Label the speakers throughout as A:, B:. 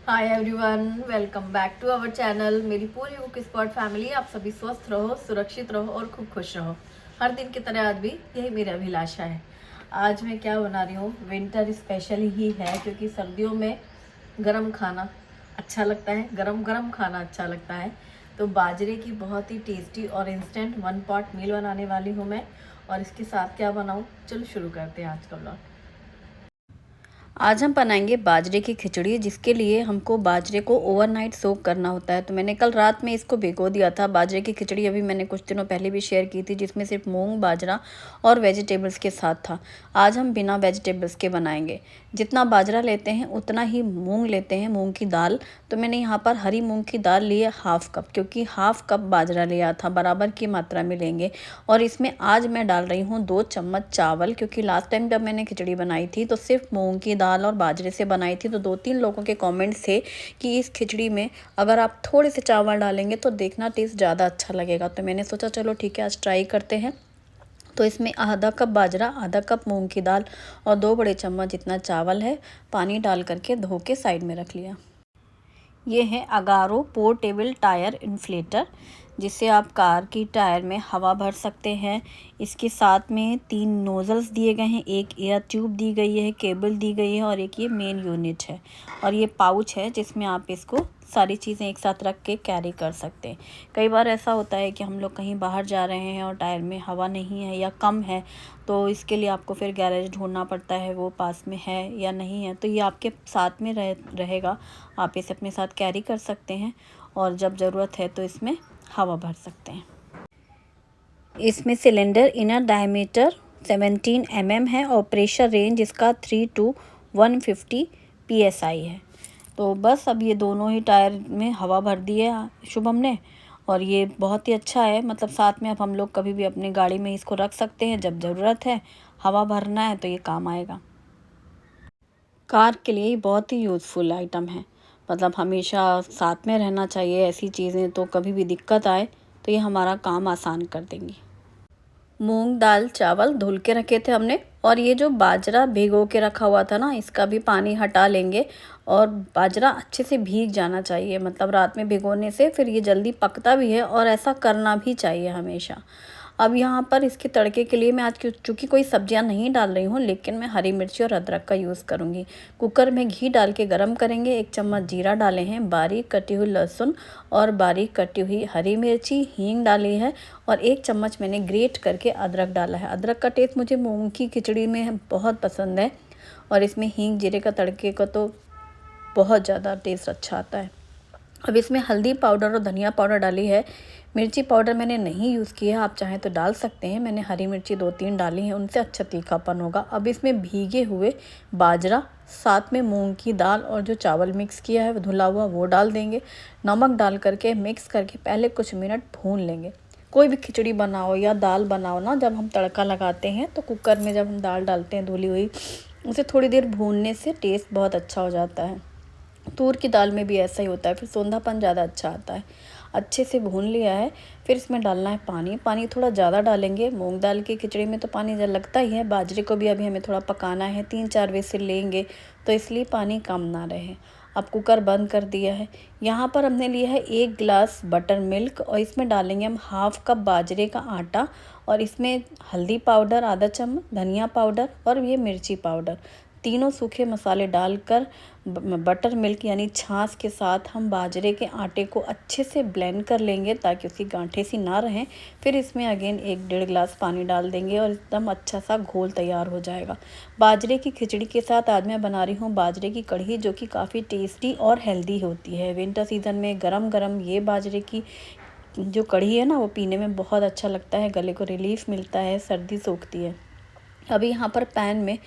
A: Hi everyone, welcome back to our channel. मेरी पूरी cook spot family, आप सभी स्वस्थ रहो, सुरक्षित रहो और खूब खुश रहो। हर दिन की तरह आज भी यही मेरी अभिलाषा है। आज मैं क्या बना रही हूँ, विंटर स्पेशल ही है क्योंकि सर्दियों में गरम खाना अच्छा लगता है, गरम गरम खाना अच्छा लगता है। तो बाजरे की बहुत ही टेस्टी और इंस्टेंट वन पॉट मील बनाने वाली हूँ मैं। और इसके साथ क्या बनाऊँ, चलो शुरू करते हैं आज का व्लॉग। आज हम बनाएंगे बाजरे की खिचड़ी, जिसके लिए हमको बाजरे को ओवरनाइट सोक करना होता है। तो मैंने कल रात में इसको भिगो दिया था। बाजरे की खिचड़ी अभी मैंने कुछ दिनों पहले भी शेयर की थी, जिसमें सिर्फ मूंग, बाजरा और वेजिटेबल्स के साथ था। आज हम बिना वेजिटेबल्स के बनाएंगे। जितना बाजरा लेते हैं उतना ही मूंग लेते हैं, मूंग की दाल। तो मैंने यहाँ पर हरी मूंग की दाल ली है 1/2 कप, क्योंकि 1/2 कप बाजरा लिया था, बराबर की मात्रा में लेंगे। और इसमें आज मैं डाल रही हूँ 2 चम्मच चावल, क्योंकि लास्ट टाइम जब मैंने खिचड़ी बनाई थी तो सिर्फ मूंग की दाल और बाजरे से बनाई थी। तो 2-3 लोगों के कमेंट्स थे कि इस खिचड़ी में अगर आप थोड़े से चावल डालेंगे तो देखना टेस्ट ज़्यादा अच्छा लगेगा। तो मैंने सोचा चलो ठीक है, आज ट्राई करते हैं। तो इसमें आधा कप बाजरा, आधा कप मूंग की दाल और 2 बड़े चम्मच जितना चावल है, पानी डाल करके धो के साइड में रख लिया। ये है अगारो पोर्टेबल टायर इन्फ्लेटर, जिससे आप कार की टायर में हवा भर सकते हैं। इसके साथ में 3 नोज़ल्स दिए गए हैं, एक एयर ट्यूब दी गई है, केबल दी गई है और एक ये मेन यूनिट है। और ये पाउच है जिसमें आप इसको सारी चीज़ें एक साथ रख के कैरी कर सकते हैं। कई बार ऐसा होता है कि हम लोग कहीं बाहर जा रहे हैं और टायर में हवा नहीं है या कम है, तो इसके लिए आपको फिर गैरेज ढूंढना पड़ता है, वो पास में है या नहीं है। तो ये आपके साथ में रहेगा, आप इसे अपने साथ कैरी कर सकते हैं और जब ज़रूरत है तो इसमें हवा भर सकते हैं। इसमें सिलेंडर इनर डायमीटर 17 mm है और प्रेशर रेंज इसका 3 to 150 PSI है। तो बस अब ये दोनों ही टायर में हवा भर दी है शुभम ने, और ये बहुत ही अच्छा है। मतलब साथ में अब हम लोग कभी भी अपनी गाड़ी में इसको रख सकते हैं, जब ज़रूरत है हवा भरना है तो ये काम आएगा। कार के लिए बहुत ही यूज़फुल आइटम है, मतलब हमेशा साथ में रहना चाहिए। ऐसी चीज़ें तो कभी भी दिक्कत आए तो ये हमारा काम आसान कर देंगी। मूंग दाल चावल धुल के रखे थे हमने, और ये जो बाजरा भिगो के रखा हुआ था ना, इसका भी पानी हटा लेंगे। और बाजरा अच्छे से भीग जाना चाहिए, मतलब रात में भिगोने से फिर ये जल्दी पकता भी है, और ऐसा करना भी चाहिए हमेशा। अब यहाँ पर इसके तड़के के लिए मैं आज चूँकि कोई सब्जियाँ नहीं डाल रही हूँ, लेकिन मैं हरी मिर्ची और अदरक का यूज़ करूँगी। कुकर में घी डाल के गरम करेंगे। 1 चम्मच जीरा डाले हैं, बारीक कटी हुई लहसुन और बारीक कटी हुई हरी मिर्ची, हींग डाली है और 1 चम्मच मैंने ग्रेट करके अदरक डाला है। अदरक का टेस्ट मुझे मूंग की खिचड़ी में बहुत पसंद है, और इसमें हींग जीरे का तड़के का तो बहुत ज़्यादा टेस्ट अच्छा आता है। अब इसमें हल्दी पाउडर और धनिया पाउडर डाली है। मिर्ची पाउडर मैंने नहीं यूज़ किया है, आप चाहें तो डाल सकते हैं। मैंने हरी मिर्ची 2-3 डाली हैं, उनसे अच्छा तीखापन होगा। अब इसमें भीगे हुए बाजरा, साथ में मूंग की दाल और जो चावल मिक्स किया है धुला हुआ, वो डाल देंगे। नमक डाल करके मिक्स करके पहले कुछ मिनट भून लेंगे। कोई भी खिचड़ी बनाओ या दाल बनाओ ना, जब हम तड़का लगाते हैं तो कुकर में जब हम दाल डालते हैं धुली हुई, उसे थोड़ी देर भूनने से टेस्ट बहुत अच्छा हो जाता है। तूर की दाल में भी ऐसा ही होता है, फिर सोंधापन ज़्यादा अच्छा आता है। अच्छे से भून लिया है, फिर इसमें डालना है पानी। पानी थोड़ा ज़्यादा डालेंगे, मूंग दाल की खिचड़ी में तो पानी ज़्यादा लगता ही है। बाजरे को भी अभी हमें थोड़ा पकाना है, 3-4 विसिल लेंगे, तो इसलिए पानी कम ना रहे। अब कुकर बंद कर दिया है। यहाँ पर हमने लिया है 1 गिलास बटर मिल्क, और इसमें डालेंगे हम 1/2 कप बाजरे का आटा, और इसमें हल्दी पाउडर आधा चम्मच, धनिया पाउडर और ये मिर्ची पाउडर, तीनों सूखे मसाले डालकर बटर मिल्क यानी छाछ के साथ हम बाजरे के आटे को अच्छे से ब्लेंड कर लेंगे, ताकि उसकी गांठें सी ना रहें। फिर इसमें अगेन 1-1.5 गिलास पानी डाल देंगे और एकदम अच्छा सा घोल तैयार हो जाएगा। बाजरे की खिचड़ी के साथ आज मैं बना रही हूँ बाजरे की कढ़ी, जो कि काफ़ी टेस्टी और हेल्दी होती है। विंटर सीज़न में गरम गरम ये बाजरे की जो कढ़ी है ना, वो पीने में बहुत अच्छा लगता है, गले को रिलीफ मिलता है, सर्दी सोखती है। अभी यहाँ पर पैन में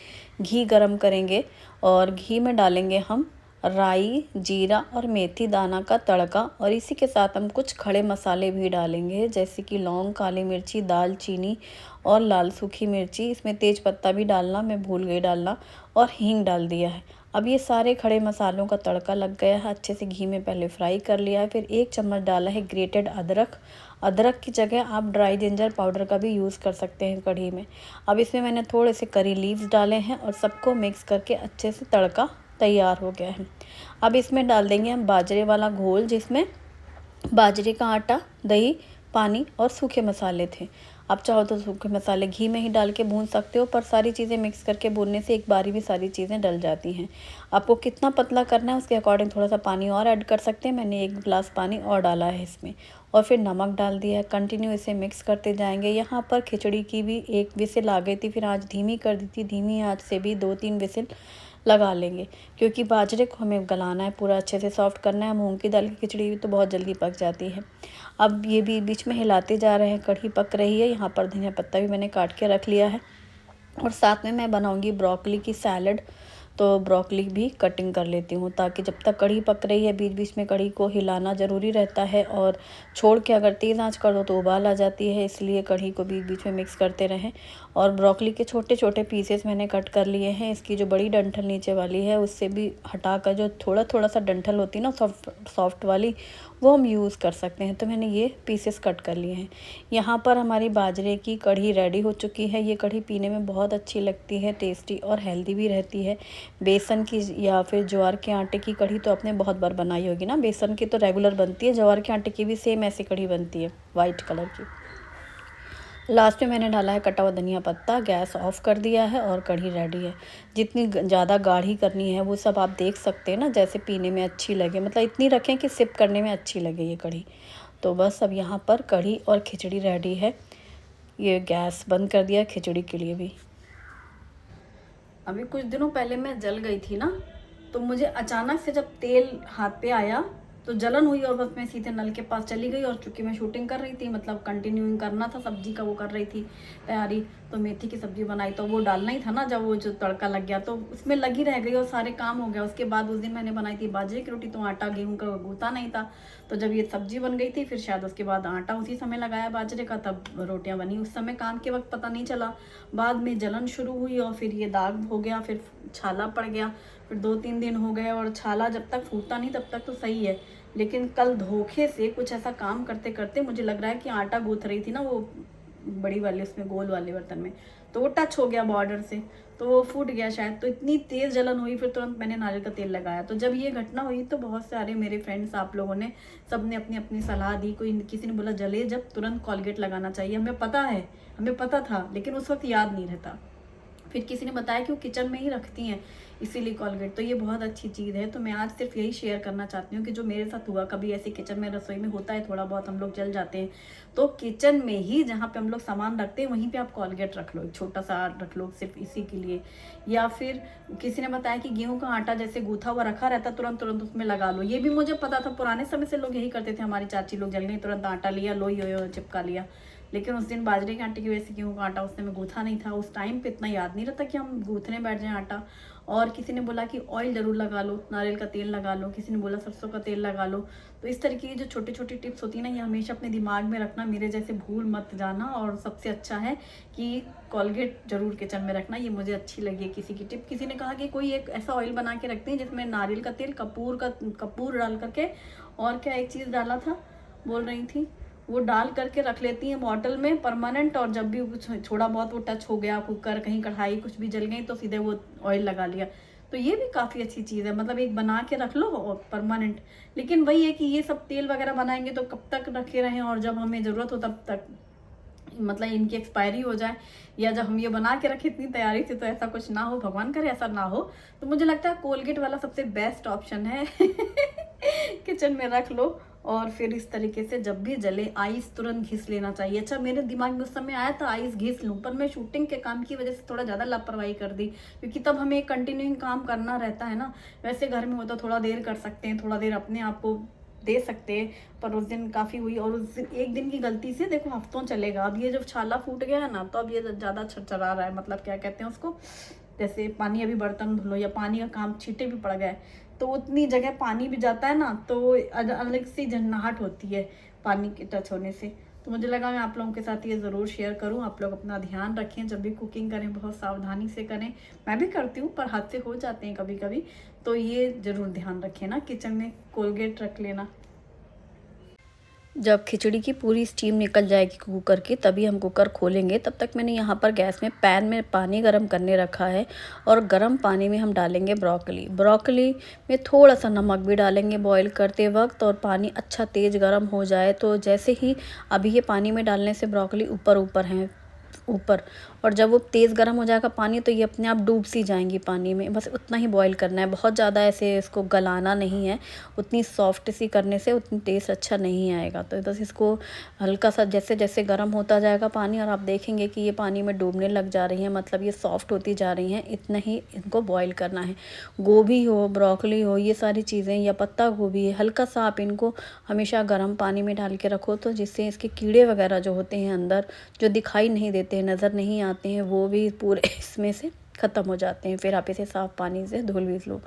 A: घी गरम करेंगे, और घी में डालेंगे हम राई, जीरा और मेथी दाना का तड़का, और इसी के साथ हम कुछ खड़े मसाले भी डालेंगे, जैसे कि लौंग, काली मिर्ची, दालचीनी और लाल सूखी मिर्ची। इसमें तेज पत्ता भी डालना मैं भूल गई डालना, और हींग डाल दिया है। अब ये सारे खड़े मसालों का तड़का लग गया है, अच्छे से घी में पहले फ्राई कर लिया है। फिर 1 चम्मच डाला है ग्रेटेड अदरक। अदरक की जगह आप ड्राई जिंजर पाउडर का भी यूज़ कर सकते हैं कढ़ी में। अब इसमें मैंने थोड़े से करी लीव्स डाले हैं, और सबको मिक्स करके अच्छे से तड़का तैयार हो गया है। अब इसमें डाल देंगे हम बाजरे वाला घोल, जिसमें बाजरे का आटा, दही, पानी और सूखे मसाले थे। आप चाहो तो सूखे मसाले घी में ही डाल के भून सकते हो, पर सारी चीज़ें मिक्स करके भूनने से एक बारी में सारी चीज़ें डल जाती हैं। आपको कितना पतला करना है उसके अकॉर्डिंग थोड़ा सा पानी और ऐड कर सकते हैं। मैंने 1 गिलास पानी और डाला है इसमें, और फिर नमक डाल दिया है। कंटिन्यू इसे मिक्स करते जाएंगे। यहाँ पर खिचड़ी की भी 1 विसिल आ गई थी, फिर आँच धीमी कर दी थी। धीमी आँच से भी 2-3 विसिल लगा लेंगे, क्योंकि बाजरे को हमें गलाना है, पूरा अच्छे से सॉफ्ट करना है। मूंग की दाल की खिचड़ी भी तो बहुत जल्दी पक जाती है। अब ये भी बीच में हिलाते जा रहे हैं, कढ़ी पक रही है। यहाँ पर धनिया पत्ता भी मैंने काट के रख लिया है, और साथ में मैं बनाऊंगी ब्रोकली की सैलड। तो ब्रोकली भी कटिंग कर लेती हूँ, ताकि जब तक कढ़ी पक रही है बीच बीच में कढ़ी को हिलाना ज़रूरी रहता है, और छोड़ के अगर तेज़ आंच कर दो तो उबाल आ जाती है, इसलिए कढ़ी को बीच बीच में मिक्स करते रहें। और ब्रोकली के छोटे छोटे पीसेस मैंने कट कर लिए हैं। इसकी जो बड़ी डंठल नीचे वाली है उससे भी हटा कर जो थोड़ा थोड़ा सा डंठल होती है ना सॉफ्ट वाली, वो हम यूज़ कर सकते हैं। तो मैंने ये पीसेस कट कर लिए हैं। यहाँ पर हमारी बाजरे की कढ़ी रेडी हो चुकी है। ये कढ़ी पीने में बहुत अच्छी लगती है, टेस्टी और हेल्दी भी रहती है। बेसन की या फिर ज्वार के आटे की कढ़ी तो आपने बहुत बार बनाई होगी ना। बेसन की तो रेगुलर बनती है, ज्वार के आटे की भी सेम ऐसी कढ़ी बनती है, वाइट कलर की। लास्ट में मैंने डाला है कटा हुआ धनिया पत्ता। गैस ऑफ कर दिया है और कढ़ी रेडी है। जितनी ज़्यादा गाढ़ी करनी है वो सब आप देख सकते हैं ना, जैसे पीने में अच्छी लगे, मतलब इतनी रखें कि सिप करने में अच्छी लगे ये कढ़ी। तो बस अब यहाँ पर कढ़ी और खिचड़ी रेडी है। ये गैस बंद कर दिया खिचड़ी के लिए भी। अभी कुछ दिनों पहले मैं जल गई थी ना, तो मुझे अचानक से जब तेल हाथ पे आया तो जलन हुई, और बस मैं सीधे नल के पास चली गई। और चूंकि मैं शूटिंग कर रही थी, मतलब कंटिन्यूइंग करना था, सब्जी का वो कर रही थी तैयारी, तो मेथी की सब्जी बनाई, तो वो डालना ही था ना। जब वो जो तड़का लग गया तो उसमें लगी रह गई और सारे काम हो गया। उसके बाद उस दिन मैंने बनाई थी बाजरे की रोटी, तो आटा गेहूँ का गूथा नहीं था। तो जब ये सब्जी बन गई थी, फिर शायद उसके बाद आटा उसी समय लगाया बाजरे का, तब रोटियां बनी। उस समय काम के वक्त पता नहीं चला, बाद में जलन शुरू हुई और फिर ये दाग हो गया, फिर छाला पड़ गया। फिर 2-3 दिन हो गए, और छाला जब तक फूटता नहीं तब तक तो सही है। लेकिन कल धोखे से कुछ ऐसा काम करते करते मुझे लग रहा है कि आटा गूंथ रही थी ना वो बड़ी वाले उसमें गोल वाले बर्तन में, तो वो टच हो गया बॉर्डर से, तो वो फूट गया शायद। तो इतनी तेज़ जलन हुई, फिर तुरंत मैंने नारियल का तेल लगाया। तो जब ये घटना हुई तो बहुत सारे मेरे फ्रेंड्स, आप लोगों ने, सब ने अपनी अपनी सलाह दी। कोई किसी ने बोला जले जब तुरंत कॉलगेट लगाना चाहिए। हमें पता है, हमें पता था, लेकिन उस वक्त याद नहीं रहता। फिर किसी ने बताया कि वो किचन में ही रखती हैं इसीलिए कॉलगेट, तो ये बहुत अच्छी चीज़ है। तो मैं आज सिर्फ यही शेयर करना चाहती हूँ कि जो मेरे साथ हुआ, कभी ऐसे किचन में रसोई में होता है, थोड़ा बहुत हम लोग जल जाते हैं, तो किचन में ही जहाँ पे हम लोग सामान रखते हैं वहीं पे आप कॉलगेट रख लो, एक छोटा सा रख लो सिर्फ इसी के लिए। या फिर किसी ने बताया कि गेहूं का आटा जैसे गूथा हुआ रखा रहता, तुरंत तुरंत उसमें लगा लो। ये भी मुझे पता था, पुराने समय से लोग यही करते थे। हमारी चाची लोग जल गई, तुरंत आटा लिया, लोई यो चिपका लिया। लेकिन उस दिन बाजरे के आटे की वजह से गेहूं का आटा उस समय गूथा नहीं था। उस टाइम पे इतना याद नहीं रहता कि हम गूथने बैठ जाएं आटा। और किसी ने बोला कि ऑयल ज़रूर लगा लो, नारियल का तेल लगा लो, किसी ने बोला सरसों का तेल लगा लो। तो इस तरीके की जो छोटी छोटी टिप्स होती है ना, ये हमेशा अपने दिमाग में रखना, मेरे जैसे भूल मत जाना। और सबसे अच्छा है कि कॉलगेट जरूर किचन में रखना, ये मुझे अच्छी लगी किसी की टिप। किसी ने कहा कि कोई एक ऐसा ऑयल बना के रखते हैं जिसमें नारियल का तेल, कपूर डाल करके, और क्या एक चीज़ डाला था बोल रही थी, वो डाल करके रख लेती हैं बॉटल में परमानेंट। और जब भी कुछ थोड़ा बहुत वो टच हो गया, कुकर, कहीं कढ़ाई कुछ भी जल गई, तो सीधे वो ऑयल लगा लिया। तो ये भी काफ़ी अच्छी चीज़ है, मतलब एक बना के रख लो और परमानेंट। लेकिन वही है कि ये सब तेल वगैरह बनाएंगे तो कब तक रखे रहें, और जब हमें ज़रूरत हो तब तक, मतलब इनकी एक्सपायरी हो जाए, या जब हम ये बना के रखें इतनी तैयारी से, तो ऐसा कुछ ना हो, भगवान करे ऐसा ना हो। तो मुझे लगता है कोलगेट वाला सबसे बेस्ट ऑप्शन है किचन में रख लो। और फिर इस तरीके से जब भी जले आइस तुरंत घिस लेना चाहिए। अच्छा, मेरे दिमाग में उस समय आया था आइस घिस लूँ, पर मैं शूटिंग के काम की वजह से थोड़ा ज़्यादा लापरवाही कर दी, क्योंकि तब हमें कंटिन्यूइंग काम करना रहता है ना। वैसे घर में होता थोड़ा देर कर सकते हैं, थोड़ा देर अपने आप को दे सकते हैं, पर उस दिन काफ़ी हुई। और उस दिन एक दिन की गलती से देखो हफ्तों चलेगा। अब ये जब छाला फूट गया है ना, तो अब ये ज़्यादा छरछरा रहा है, मतलब क्या कहते हैं उसको, जैसे पानी अभी बर्तन धुलो या पानी का काम, छींटे भी पड़ गए, तो उतनी जगह पानी भी जाता है ना, तो अलग सी झन्नाहट होती है पानी के टच होने से। तो मुझे लगा मैं आप लोगों के साथ ये ज़रूर शेयर करूं। आप लोग अपना ध्यान रखें, जब भी कुकिंग करें बहुत सावधानी से करें। मैं भी करती हूँ, पर हाथ से हो जाते हैं कभी कभी, तो ये ज़रूर ध्यान रखें ना, किचन में कोलगेट रख लेना। जब खिचड़ी की पूरी स्टीम निकल जाएगी कुकर की, तभी हम कुकर खोलेंगे। तब तक मैंने यहाँ पर गैस में पैन में पानी गर्म करने रखा है और गर्म पानी में हम डालेंगे ब्रोकली। ब्रोकली में थोड़ा सा नमक भी डालेंगे बॉईल करते वक्त, और पानी अच्छा तेज़ गर्म हो जाए तो जैसे ही अभी ये पानी में डालने से ब्रोकली ऊपर ऊपर हैं ऊपर, और जब वो तेज़ गर्म हो जाएगा पानी तो ये अपने आप डूब सी जाएंगी पानी में। बस उतना ही बॉईल करना है, बहुत ज़्यादा ऐसे इसको गलाना नहीं है। उतनी सॉफ्ट सी करने से उतनी टेस्ट अच्छा नहीं आएगा। तो बस इसको हल्का सा जैसे जैसे गर्म होता जाएगा पानी, और आप देखेंगे कि ये पानी में डूबने लग जा रही हैं, मतलब ये सॉफ्ट होती जा रही हैं, इतना ही इनको बॉईल करना है। गोभी हो, ब्रोकली हो, ये सारी चीज़ें, या पत्ता गोभी है, हल्का सा आप इनको हमेशा गर्म पानी में डाल के रखो, तो जिससे इसके कीड़े वगैरह जो होते हैं अंदर, जो दिखाई नहीं देते हैं, नज़र नहीं आते हैं, वो भी पूरे इसमें से ख़त्म हो जाते हैं। फिर आप इसे साफ़ पानी से धुल भी लो।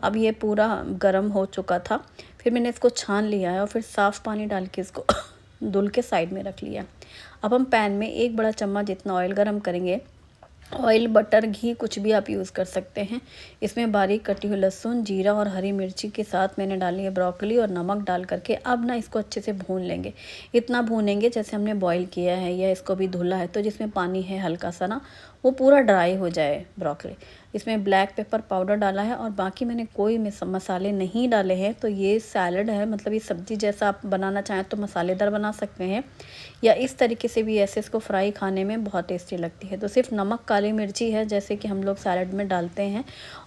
A: अब ये पूरा गर्म हो चुका था, फिर मैंने इसको छान लिया है और फिर साफ़ पानी डाल के इसको धुल के साइड में रख लिया। अब हम पैन में 1 बड़ा चम्मच जितना ऑयल गरम करेंगे। ऑयल, बटर, घी कुछ भी आप यूज़ कर सकते हैं। इसमें बारीक कटी हुई लहसुन, जीरा और हरी मिर्ची के साथ मैंने डाली है ब्रोकली, और नमक डाल करके अब ना इसको अच्छे से भून लेंगे। इतना भूनेंगे जैसे हमने बॉईल किया है या इसको भी धुला है, तो जिसमें पानी है हल्का सा ना, वो पूरा ड्राई हो जाए ब्रोकली। इसमें ब्लैक पेपर पाउडर डाला है और बाकी मैंने कोई मसाले नहीं डाले हैं। तो ये सैलड है, मतलब ये सब्ज़ी जैसा आप बनाना चाहें तो मसालेदार बना सकते हैं, या इस तरीके से भी ऐसे इसको फ्राई खाने में बहुत टेस्टी लगती है। तो सिर्फ नमक, काली मिर्ची है जैसे कि हम लोग सैलड में डालते हैं,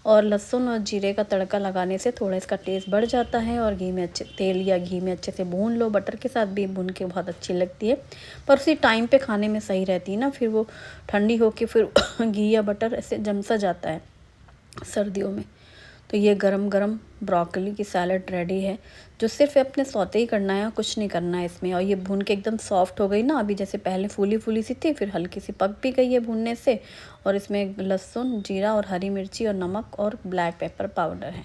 A: और लहसुन और जीरे का तड़का लगाने से थोड़ा इसका टेस्ट बढ़ जाता है। और घी में तेल या घी में अच्छे से भून लो, बटर के साथ भी भून के बहुत अच्छी लगती है, पर उसी टाइम पे खाने में सही रहती है ना, फिर वो ठंडी होके फिर घी या बटर ऐसे जम सा जाता है सर्दियों में। तो ये गरम गरम ब्रोकली की सैलड रेडी है, जो सिर्फ अपने सौते ही करना है, कुछ नहीं करना है इसमें। और ये भून के एकदम सॉफ्ट हो गई ना, अभी जैसे पहले फूली फूली सी थी, फिर हल्की सी पक भी गई है भूनने से। और इसमें लहसुन, जीरा और हरी मिर्ची और नमक और ब्लैक पेपर पाउडर है।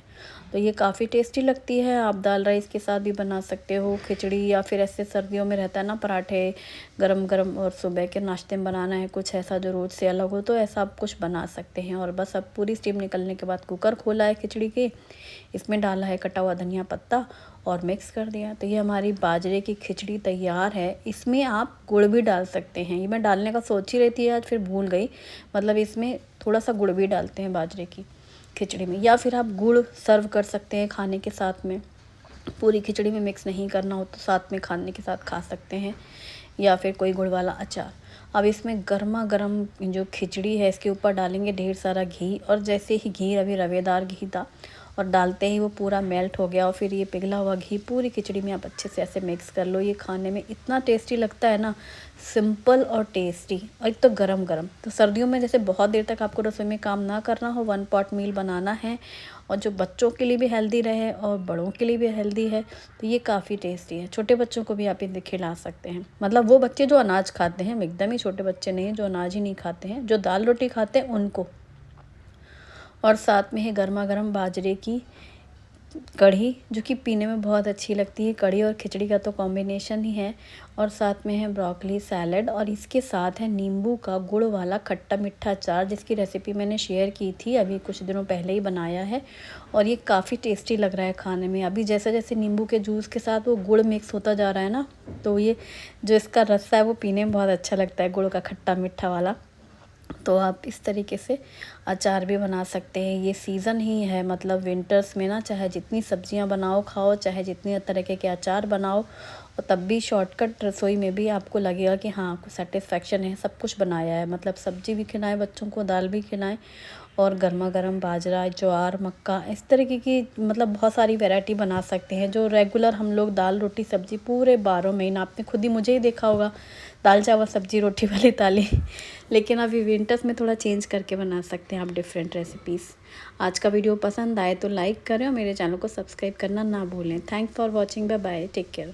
A: तो ये काफ़ी टेस्टी लगती है। आप दाल राइस के साथ भी बना सकते हो, खिचड़ी, या फिर ऐसे सर्दियों में रहता है ना पराठे गरम गरम, और सुबह के नाश्ते में बनाना है कुछ ऐसा जो रोज़ से अलग हो, तो ऐसा आप कुछ बना सकते हैं। और बस अब पूरी स्टीम निकलने के बाद कुकर खोला है खिचड़ी के, इसमें डाला है कटा हुआ धनिया पत्ता और मिक्स कर दिया। तो ये हमारी बाजरे की खिचड़ी तैयार है। इसमें आप गुड़ भी डाल सकते हैं, ये मैं डालने का सोच ही रही थी आज, फिर भूल गई। मतलब इसमें थोड़ा सा गुड़ भी डालते हैं बाजरे की खिचड़ी में, या फिर आप गुड़ सर्व कर सकते हैं खाने के साथ में। पूरी खिचड़ी में मिक्स नहीं करना हो तो साथ में खाने के साथ खा सकते हैं, या फिर कोई गुड़ वाला अचार। अब इसमें गर्मा गर्म जो खिचड़ी है इसके ऊपर डालेंगे ढेर सारा घी, और जैसे ही घी, अभी रवेदार घी था, और डालते ही वो पूरा मेल्ट हो गया, और फिर ये पिघला हुआ घी पूरी खिचड़ी में आप अच्छे से ऐसे मिक्स कर लो। ये खाने में इतना टेस्टी लगता है ना, सिंपल और टेस्टी, और एक तो गरम गरम। तो सर्दियों में जैसे बहुत देर तक आपको रसोई में काम ना करना हो, 1 पॉट मील बनाना है, और जो बच्चों के लिए भी हेल्दी रहे और बड़ों के लिए भी हेल्दी है, तो ये काफ़ी टेस्टी है। छोटे बच्चों को भी आप इन्हें खिला सकते हैं, मतलब वो बच्चे जो अनाज खाते हैं, एकदम ही छोटे बच्चे नहीं, जो अनाज ही नहीं खाते हैं, जो दाल रोटी खाते हैं उनको। और साथ में है गर्मा गर्म बाजरे की कढ़ी, जो कि पीने में बहुत अच्छी लगती है। कढ़ी और खिचड़ी का तो कॉम्बिनेशन ही है। और साथ में है ब्रोकली सैलड, और इसके साथ है नींबू का गुड़ वाला खट्टा मीठा अचार, जिसकी रेसिपी मैंने शेयर की थी, अभी कुछ दिनों पहले ही बनाया है, और ये काफ़ी टेस्टी लग रहा है खाने में। अभी जैसे जैसे नींबू के जूस के साथ वो गुड़ मिक्स होता जा रहा है ना, तो ये जो इसका रस्सा है वो पीने में बहुत अच्छा लगता है, गुड़ का खट्टा मीठा वाला। तो आप इस तरीके से अचार भी बना सकते हैं। ये सीज़न ही है, मतलब विंटर्स में ना, चाहे जितनी सब्जियां बनाओ खाओ, चाहे जितनी तरीके के अचार बनाओ, और तब भी शॉर्टकट रसोई में भी आपको लगेगा कि हाँ कुछ सेटिस्फेक्शन है, सब कुछ बनाया है। मतलब सब्जी भी खिलाएं बच्चों को, दाल भी खिलाएं, और गर्मा गर्म बाजरा, ज्वार, मक्का, इस तरीके की मतलब बहुत सारी वैरायटी बना सकते हैं। जो रेगुलर हम लोग दाल रोटी सब्जी पूरे 12 महीना, आपने खुद ही मुझे ही देखा होगा दाल चावल सब्जी रोटी वाली थाली, लेकिन अभी विंटर्स में थोड़ा चेंज करके बना सकते हैं आप डिफरेंट रेसिपीज़। आज का वीडियो पसंद आए तो लाइक करें और मेरे चैनल को सब्सक्राइब करना ना भूलें। Thanks for watching, bye bye, take care.